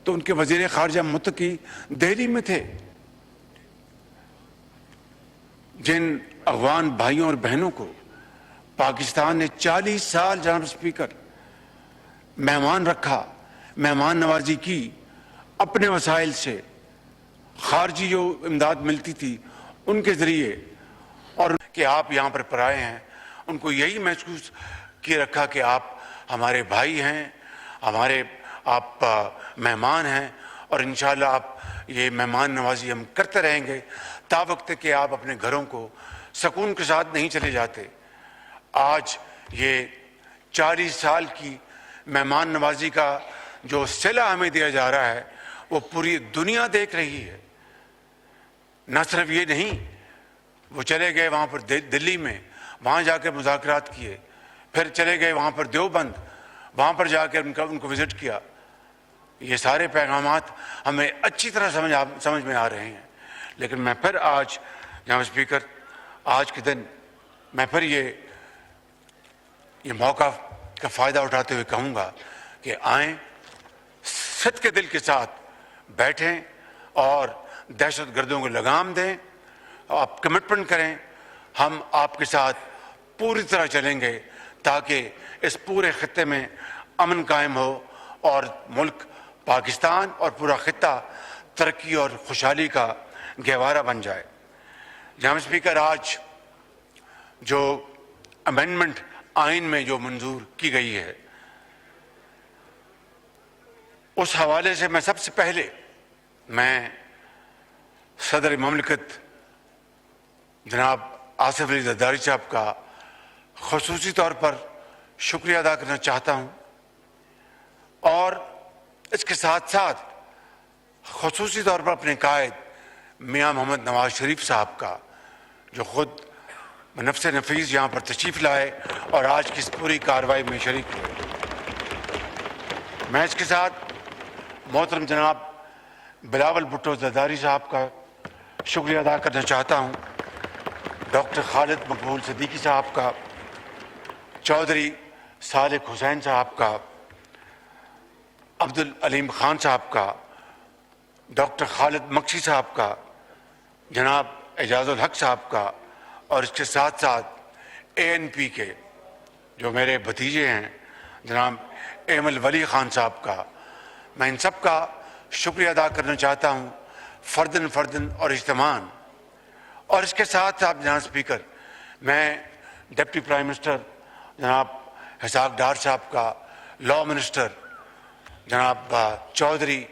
تو ان کے وزیر خارجہ متقی دہلی میں تھے. جن افغان بھائیوں اور بہنوں کو پاکستان نے 40 سال جناب اسپیکر مہمان رکھا, مہمان نوازی کی, اپنے وسائل سے خارجی جو امداد ملتی تھی ان کے ذریعے, اور کہ آپ یہاں پر پرائے ہیں, ان کو یہی محسوس کیے رکھا کہ آپ ہمارے بھائی ہیں, آپ مہمان ہیں, اور انشاءاللہ آپ یہ مہمان نوازی ہم کرتے رہیں گے تا وقت کہ آپ اپنے گھروں کو سکون کے ساتھ نہیں چلے جاتے. آج یہ 40 سال کی مہمان نوازی کا جو صلہ ہمیں دیا جا رہا ہے وہ پوری دنیا دیکھ رہی ہے. نہ صرف یہ نہیں, وہ چلے گئے وہاں پر دلی میں, وہاں جا کے مذاکرات کیے, پھر چلے گئے وہاں پر دیوبند, وہاں پر جا کے ان کو وزٹ کیا. یہ سارے پیغامات ہمیں اچھی طرح سمجھ میں آ رہے ہیں. لیکن میں پھر آج جناب اسپیکر, آج کے دن میں پھر یہ موقع کا فائدہ اٹھاتے ہوئے کہوں گا کہ آئیں, صدق کے دل کے ساتھ بیٹھیں اور دہشت گردوں کو لگام دیں, آپ کمٹمنٹ کریں, ہم آپ کے ساتھ پوری طرح چلیں گے تاکہ اس پورے خطے میں امن قائم ہو اور ملک پاکستان اور پورا خطہ ترقی اور خوشحالی کا گہوارہ بن جائے. جناب اسپیکر, آج جو امینڈمنٹ آئین میں جو منظور کی گئی ہے, اس حوالے سے میں سب سے پہلے صدر مملکت جناب آصف علی زرداری صاحب کا خصوصی طور پر شکریہ ادا کرنا چاہتا ہوں, اور اس کے ساتھ ساتھ خصوصی طور پر اپنے قائد میاں محمد نواز شریف صاحب کا, جو خود بنفس نفیس یہاں پر تشریف لائے اور آج کی اس پوری کارروائی میں شریک ہوئے. میں اس کے ساتھ محترم جناب بلاول بھٹو زرداری صاحب کا شکریہ ادا کرنا چاہتا ہوں, ڈاکٹر خالد مقبول صدیقی صاحب کا, چودھری صالح حسین صاحب کا, عبدالعلیم خان صاحب کا, ڈاکٹر خالد مکسی صاحب کا, جناب اعجاز الحق صاحب کا, اور اس کے ساتھ ساتھ ANP کے جو میرے بھتیجے ہیں جناب ایمل ولی خان صاحب کا. میں ان سب کا شکریہ ادا کرنا چاہتا ہوں فردن اور اجتماعاً. اور اس کے ساتھ ساتھ جناب اسپیکر, میں ڈپٹی پرائم منسٹر جناب اسحاق ڈار صاحب کا, لاء منسٹر جناب چودھری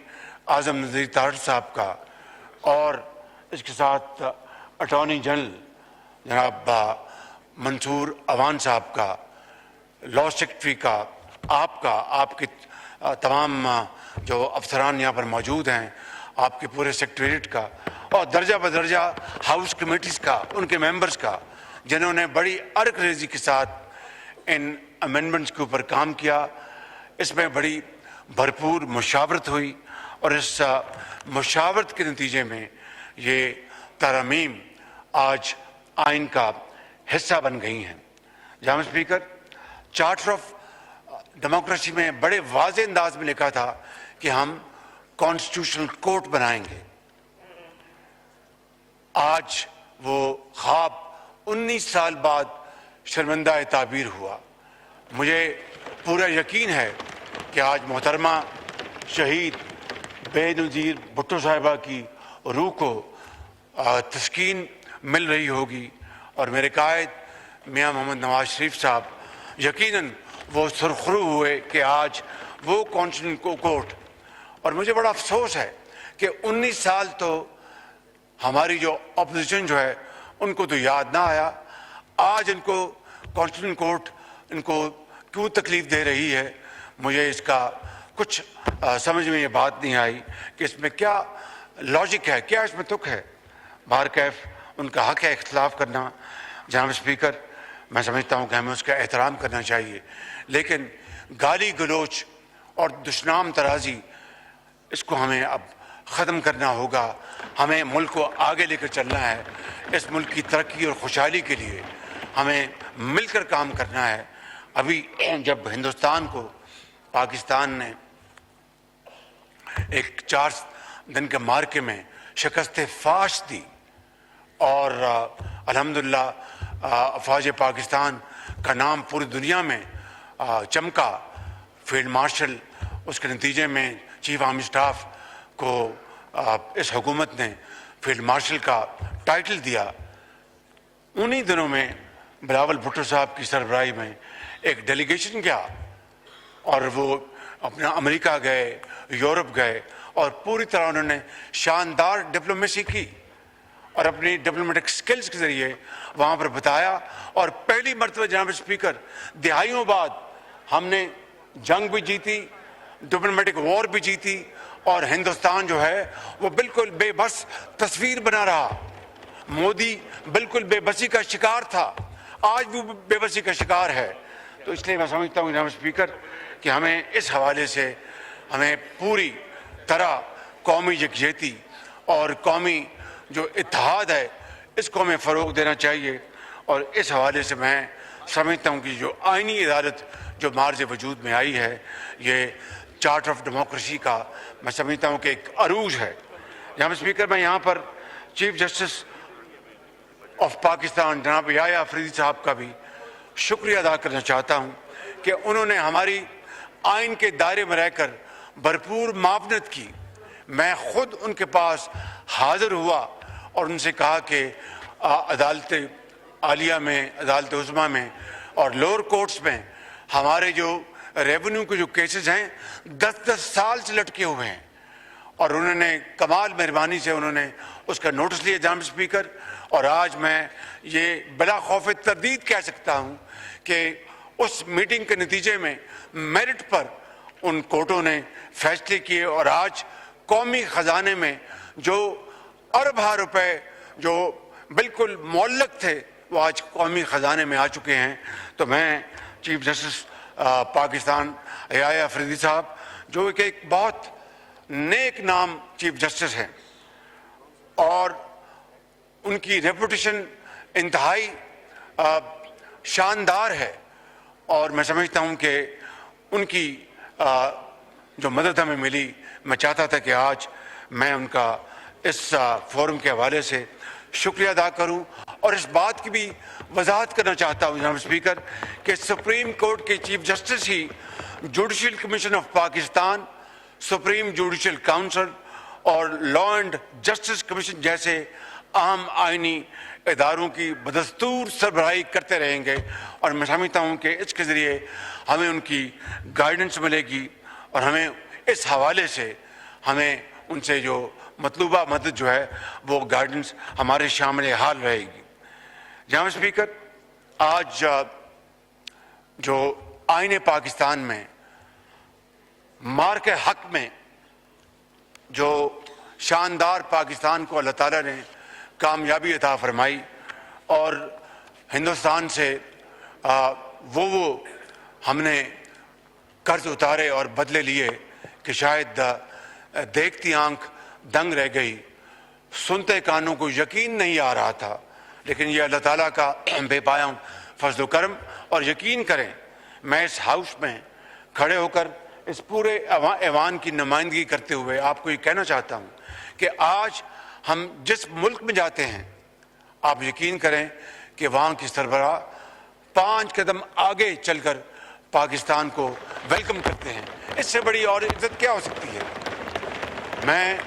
اعظم نذیر تارڑ صاحب کا, اور اس کے ساتھ اٹارنی جنرل جناب منصور اوان صاحب کا, لاء سیکرٹری کا, آپ کے تمام جو افسران یہاں پر موجود ہیں, آپ کے پورے سیکریٹریٹ کا, اور درجہ بدرجہ ہاؤس کمیٹیز کا, ان کے ممبرز کا, جنہوں نے بڑی ارک ریزی کے ساتھ ان امینڈمنٹس کے اوپر کام کیا. اس میں بڑی بھرپور مشاورت ہوئی, اور اس مشاورت کے نتیجے میں یہ ترامیم آج آئین کا حصہ بن گئی ہیں. جناب اسپیکر, چارٹر آف ڈیموکریسی میں بڑے واضح انداز میں لکھا تھا کہ ہم کانسٹیٹیوشنل کورٹ بنائیں گے. آج وہ خواب 19 سال بعد شرمندہ تعبیر ہوا. مجھے پورا یقین ہے کہ آج محترمہ شہید بے نظیر بھٹو صاحبہ کی روح کو تسکین مل رہی ہوگی, اور میرے قائد میاں محمد نواز شریف صاحب یقیناً وہ سرخرو ہوئے کہ آج وہ کانسٹیٹیوشنل کورٹ. اور مجھے بڑا افسوس ہے کہ 19 سال تو ہماری جو اپوزیشن جو ہے ان کو تو یاد نہ آیا. آج ان کو کانسٹیٹیوشنل کورٹ ان کو کیوں تکلیف دے رہی ہے, مجھے اس کا کچھ سمجھ میں یہ بات نہیں آئی کہ اس میں کیا لاجک ہے, کیا اس میں تک ہے. بہرکیف ان کا حق ہے اختلاف کرنا. جناب اسپیکر, میں سمجھتا ہوں کہ ہمیں اس کا احترام کرنا چاہیے, لیکن گالی گلوچ اور دشنام ترازی اس کو ہمیں اب ختم کرنا ہوگا. ہمیں ملک کو آگے لے کر چلنا ہے. اس ملک کی ترقی اور خوشحالی کے لیے ہمیں مل کر کام کرنا ہے. ابھی جب ہندوستان کو پاکستان نے ایک 4 دن کے مارکے میں شکست فاش دی اور الحمدللہ افواج پاکستان کا نام پوری دنیا میں چمکا. فیلڈ مارشل اس کے نتیجے میں چیف آرمی اسٹاف کو اس حکومت نے فیلڈ مارشل کا ٹائٹل دیا. انہی دنوں میں بلاول بھٹو صاحب کی سربراہی میں ایک ڈیلیگیشن گیا اور وہ اپنا امریکہ گئے, یورپ گئے اور پوری طرح انہوں نے شاندار ڈپلومیسی کی اور اپنی ڈپلومیٹک سکلز کے ذریعے وہاں پر بتایا. اور پہلی مرتبہ جناب اسپیکر دہائیوں بعد ہم نے جنگ بھی جیتی, ڈپلومیٹک وار بھی جیتی اور ہندوستان جو ہے وہ بالکل بے بس تصویر بنا رہا. مودی بالکل بے بسی کا شکار تھا, آج بھی بے بسی کا شکار ہے. تو اس لیے میں سمجھتا ہوں جناب اسپیکر کہ ہمیں اس حوالے سے ہمیں پوری طرح قومی یکجہتی اور قومی جو اتحاد ہے اس کو ہمیں فروغ دینا چاہیے. اور اس حوالے سے میں سمجھتا ہوں کہ جو آئینی عدالت جو مارج وجود میں آئی ہے یہ چارٹر آف ڈیموکریسی کا میں سمجھتا ہوں کہ ایک عروج ہے. جناب اسپیکر میں یہاں پر چیف جسٹس آف پاکستان جناب یحییٰ آفریدی صاحب کا بھی شکریہ ادا کرنا چاہتا ہوں کہ انہوں نے ہماری آئین کے دائرے میں رہ کر بھرپور معاونت کی. میں خود ان کے پاس حاضر ہوا اور ان سے کہا کہ عدالت عالیہ میں, عدالت عظمیٰ میں اور لوور کورٹس میں ہمارے جو ریونیو کے جو کیسز ہیں 10 سال سے لٹکے ہوئے ہیں. اور انہوں نے کمال مہربانی سے انہوں نے اس کا نوٹس لیا جناب اسپیکر. اور آج میں یہ بلا خوف تردید کہہ سکتا ہوں کہ اس میٹنگ کے نتیجے میں میرٹ پر ان کورٹوں نے فیصلے کیے اور آج قومی خزانے میں جو اربوں روپے جو بالکل معلق تھے وہ آج قومی خزانے میں آ چکے ہیں. تو میں چیف جسٹس پاکستان یحییٰ آفریدی صاحب جو کہ ایک بہت نیک نام چیف جسٹس ہیں اور ان کی ریپوٹیشن انتہائی شاندار ہے, اور میں سمجھتا ہوں کہ ان کی جو مدد ہمیں ملی, میں چاہتا تھا کہ آج میں ان کا اس فورم کے حوالے سے شکریہ ادا کروں. اور اس بات کی بھی وضاحت کرنا چاہتا ہوں جناب اسپیکر کہ سپریم کورٹ کے chief justice he judicial commission of Pakistan, supreme judicial council اور لا اینڈ جسٹس کمیشن جیسے اہم آئینی اداروں کی بدستور سربراہی کرتے رہیں گے. اور میں سمجھتا ہوں کہ اس کے ذریعے ہمیں ان کی گائیڈنس ملے گی اور ہمیں اس حوالے سے ہمیں ان سے جو مطلوبہ مدد جو ہے وہ گائیڈنس ہمارے شامل حال رہے گی. جناب اسپیکر آج جو آئین پاکستان میں مارک حق میں جو شاندار پاکستان کو اللہ تعالیٰ نے کامیابی عطا فرمائی اور ہندوستان سے وہ ہم نے قرض اتارے اور بدلے لیے کہ شاید دیکھتی آنکھ دنگ رہ گئی, سنتے کانوں کو یقین نہیں آ رہا تھا. لیکن یہ اللہ تعالیٰ کا بے پایہ فضل و کرم. اور یقین کریں میں اس ہاؤس میں کھڑے ہو کر اس پورے ایوان کی نمائندگی کرتے ہوئے آپ کو یہ کہنا چاہتا ہوں کہ آج ہم جس ملک میں جاتے ہیں آپ یقین کریں کہ وہاں کی سربراہ 5 قدم آگے چل کر پاکستان کو ویلکم کرتے ہیں. اس سے بڑی اور عزت کیا ہو سکتی ہے. میں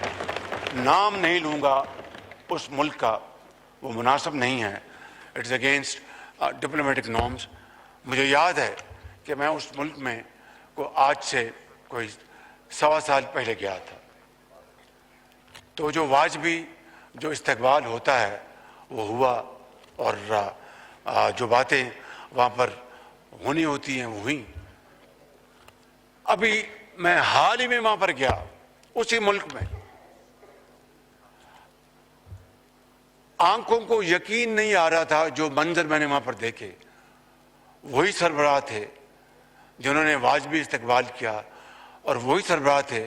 نام نہیں لوں گا اس ملک کا, وہ مناسب نہیں ہے, اٹس اگینسٹ ڈپلومیٹک نارمز. مجھے یاد ہے کہ میں اس ملک میں کو آج سے کوئی 1.25 سال پہلے گیا تھا, تو جو واجبی جو استقبال ہوتا ہے وہ ہوا اور جو باتیں وہاں پر ہونی ہوتی ہیں وہ ہوئیں. ابھی میں حال ہی میں وہاں پر گیا اسی ملک میں, آنکھوں کو یقین نہیں آ رہا تھا جو منظر میں نے وہاں پر دیکھے. وہی سربراہ تھے جنہوں نے واجبی استقبال کیا اور وہی سربراہ تھے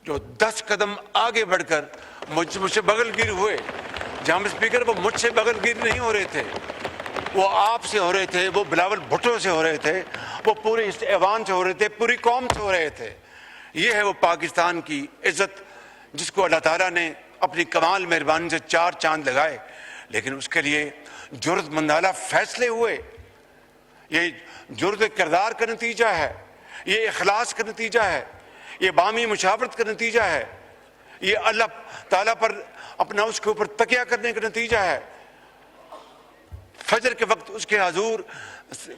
جو 10 قدم آگے بڑھ کر مجھ سے بغل گیر ہوئے. جناب اسپیکر وہ مجھ سے بغل گیر نہیں ہو رہے تھے, وہ آپ سے ہو رہے تھے, وہ بلاول بھٹو سے ہو رہے تھے, وہ پورے اس ایوان سے ہو رہے تھے, پوری قوم سے ہو رہے تھے. یہ ہے وہ پاکستان کی عزت جس کو اللہ تعالیٰ نے اپنی کمال مہربانی سے 4 چاند لگائے، لیکن اس کے لیے جرأت مندانہ فیصلے ہوئے۔ یہ جرأت کردار کا نتیجہ ہے، یہ اخلاص کا نتیجہ ہے، یہ باہمی مشاورت کا نتیجہ ہے، یہ اللہ تعالیٰ پر اپنا اس کے اوپر تکیہ کرنے کا نتیجہ ہے، فجر کے وقت اس کے حضور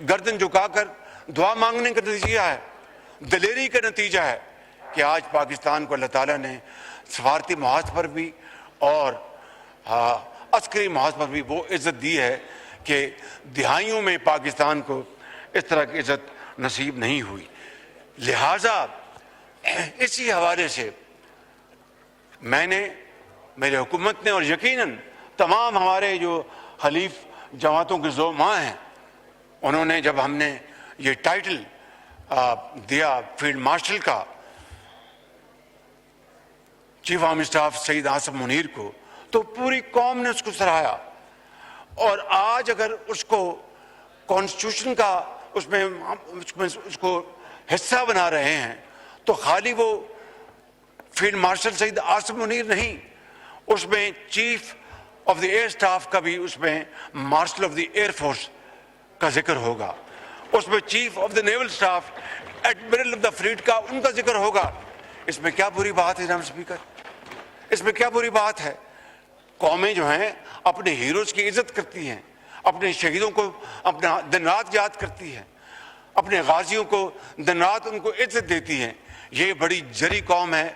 گردن جھکا کر دعا مانگنے کا نتیجہ ہے، دلیری کا نتیجہ ہے کہ آج پاکستان کو اللہ تعالیٰ نے سفارتی محاذ پر بھی اور عسکری محاذ پر بھی وہ عزت دی ہے کہ دہائیوں میں پاکستان کو اس طرح کی عزت نصیب نہیں ہوئی۔ لہٰذا اسی حوالے سے میں نے، میرے حکومت نے اور یقیناً تمام ہمارے جو حلیف جماعتوں کے زعماء ہیں، انہوں نے جب ہم نے یہ ٹائٹل دیا فیلڈ مارشل کا چیف آرمی اسٹاف سعید عاصم منیر کو، تو پوری قوم نے اس کو سراہا۔ اور آج اگر اس کو کانسٹیٹیوشن کا اس کو حصہ بنا رہے ہیں تو خالی وہ فیلڈ مارشل سعید عاصم منیر نہیں، اس میں chief of the air staff کا بھی، اس میں martial of the air force کا ذکر ہوگا، اس میں chief of the naval staff admiral of the flat کا ان کا ذکر ہوگا۔ اس میں کیا بری بات ہے جناب اسپیکر؟ اس میں کیا بری بات ہے؟ قومیں جو ہیں اپنے ہیروز کی عزت کرتی ہیں، اپنے شہیدوں کو اپنا دن رات یاد کرتی ہیں، اپنے غازیوں کو دن رات ان کو عزت دیتی ہیں۔ یہ بڑی جری قوم ہے،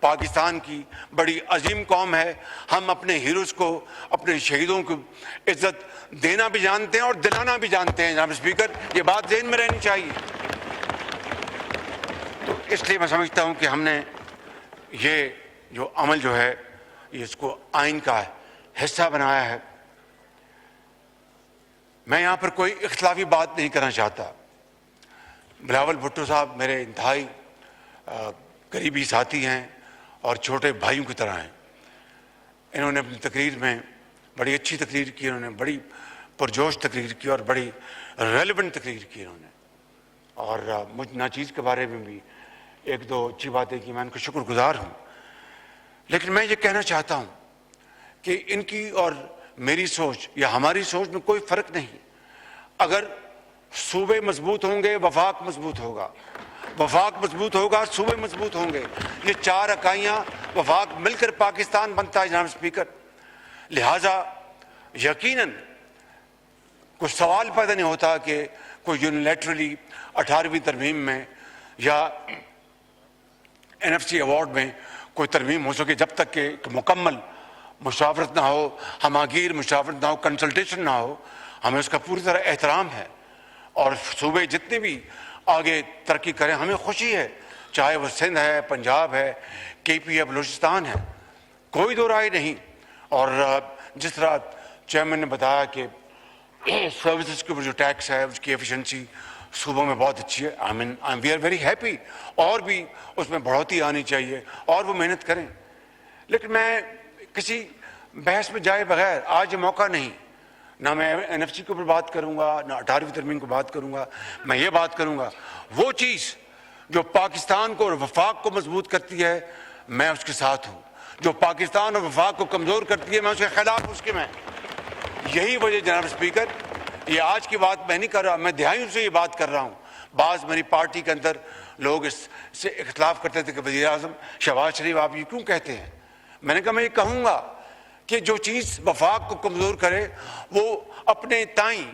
پاکستان کی بڑی عظیم قوم ہے۔ ہم اپنے ہیروز کو، اپنے شہیدوں کو عزت دینا بھی جانتے ہیں اور دلانا بھی جانتے ہیں جناب اسپیکر، یہ بات ذہن میں رہنی چاہیے۔ تو اس لیے میں سمجھتا ہوں کہ ہم نے یہ جو عمل جو ہے یہ اس کو آئین کا حصہ بنایا ہے۔ میں یہاں پر کوئی اختلافی بات نہیں کرنا چاہتا۔ بلاول بھٹو صاحب میرے انتہائی قریبی ساتھی ہیں اور چھوٹے بھائیوں کی طرح ہیں۔ انہوں نے اپنی تقریر میں بڑی اچھی تقریر کی، انہوں نے بڑی پرجوش تقریر کی اور بڑی ریلیونٹ تقریر کی انہوں نے، اور مجھ ناچیز کے بارے میں بھی 1-2 اچھی باتیں کی، میں ان کا شکر گزار ہوں۔ لیکن میں یہ کہنا چاہتا ہوں کہ ان کی اور میری سوچ یا ہماری سوچ میں کوئی فرق نہیں۔ اگر صوبے مضبوط ہوں گے وفاق مضبوط ہوگا، وفاق مضبوط ہوگا صوبے مضبوط ہوں گے۔ یہ 4 اکائیاں وفاق مل کر پاکستان بنتا ہے جناب اسپیکر۔ لہٰذا یقیناً کچھ سوال پیدا نہیں ہوتا کہ کوئی یونیلیٹرلی 18ویں ترمیم میں یا NFC ایوارڈ میں کوئی ترمیم ہو سکے، جب تک کہ ایک مکمل مشاورت نہ ہو، ہماگیر مشاورت نہ ہو، کنسلٹیشن نہ ہو۔ ہمیں اس کا پوری طرح احترام ہے، اور صوبے جتنے بھی آگے ترقی کریں ہمیں خوشی ہے، چاہے وہ سندھ ہے، پنجاب ہے، KP ہے، بلوچستان ہے، کوئی دو رائے نہیں۔ اور جس طرح چیئرمین نے بتایا کہ سروسز کے اوپر جو ٹیکس ہے اس کی ایفیشنسی صوبوں میں بہت اچھی ہے، وی آر ویری ہیپی، اور بھی اس میں بڑھوتی آنی چاہیے اور وہ محنت کریں۔ لیکن میں کسی بحث میں جائے بغیر آج یہ موقع نہیں، نہ میں NFC کے اوپر بات کروں گا، نہ 18ویں ترمیم کو بات کروں گا۔ میں یہ بات کروں گا وہ چیز جو پاکستان کو اور وفاق کو مضبوط کرتی ہے، میں اس کے ساتھ ہوں۔ جو پاکستان اور وفاق کو کمزور کرتی ہے میں اس کے خلاف اس کے میں۔ یہی وجہ جناب اسپیکر، یہ آج کی بات میں نہیں کر رہا، میں دہائیوں سے یہ بات کر رہا ہوں۔ بعض میری پارٹی کے اندر لوگ اس سے اختلاف کرتے تھے کہ وزیر اعظم شہباز شریف آپ یہ کیوں کہتے ہیں؟ میں نے کہا میں یہ کہوں گا کہ جو چیز وفاق کو کمزور کرے وہ اپنے تائیں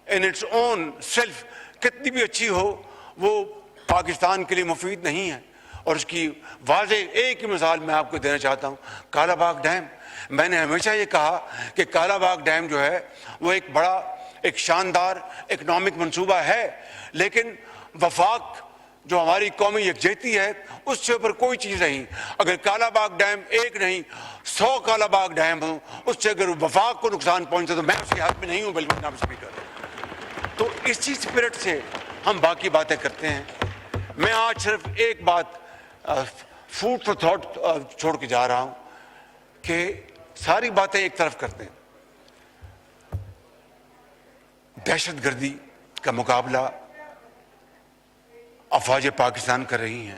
ان اٹس اون سیلف کتنی بھی اچھی ہو، وہ پاکستان کے لیے مفید نہیں ہے۔ اور اس کی واضح ایک ہی مثال میں آپ کو دینا چاہتا ہوں، کالا باغ ڈیم۔ میں نے ہمیشہ یہ کہا کہ کالا باغ ڈیم جو ہے وہ ایک بڑا، ایک شاندار اکنامک منصوبہ ہے، لیکن وفاق جو ہماری قومی یکجہتی ہے اس سے اوپر کوئی چیز نہیں۔ اگر کالا باغ ڈیم ایک نہیں 100 کالا باغ ڈیم ہوں، اس سے اگر وفاق کو نقصان پہنچے تو میں اس کے حق میں نہیں ہوں۔ بالکل جناب اسپیکر، تو اسی اسپرٹ سے ہم باقی باتیں کرتے ہیں۔ میں آج صرف ایک بات فوڈ فار تھاٹ چھوڑ کے جا رہا ہوں کہ ساری باتیں ایک طرف کرتے ہیں۔ دہشت گردی کا مقابلہ افواج پاکستان کر رہی ہیں،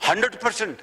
100%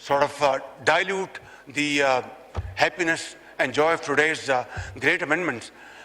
sort of dilute the happiness and joy of today's great amendments.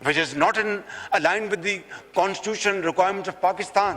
which is not in aligned with the constitution requirements of Pakistan.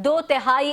2/3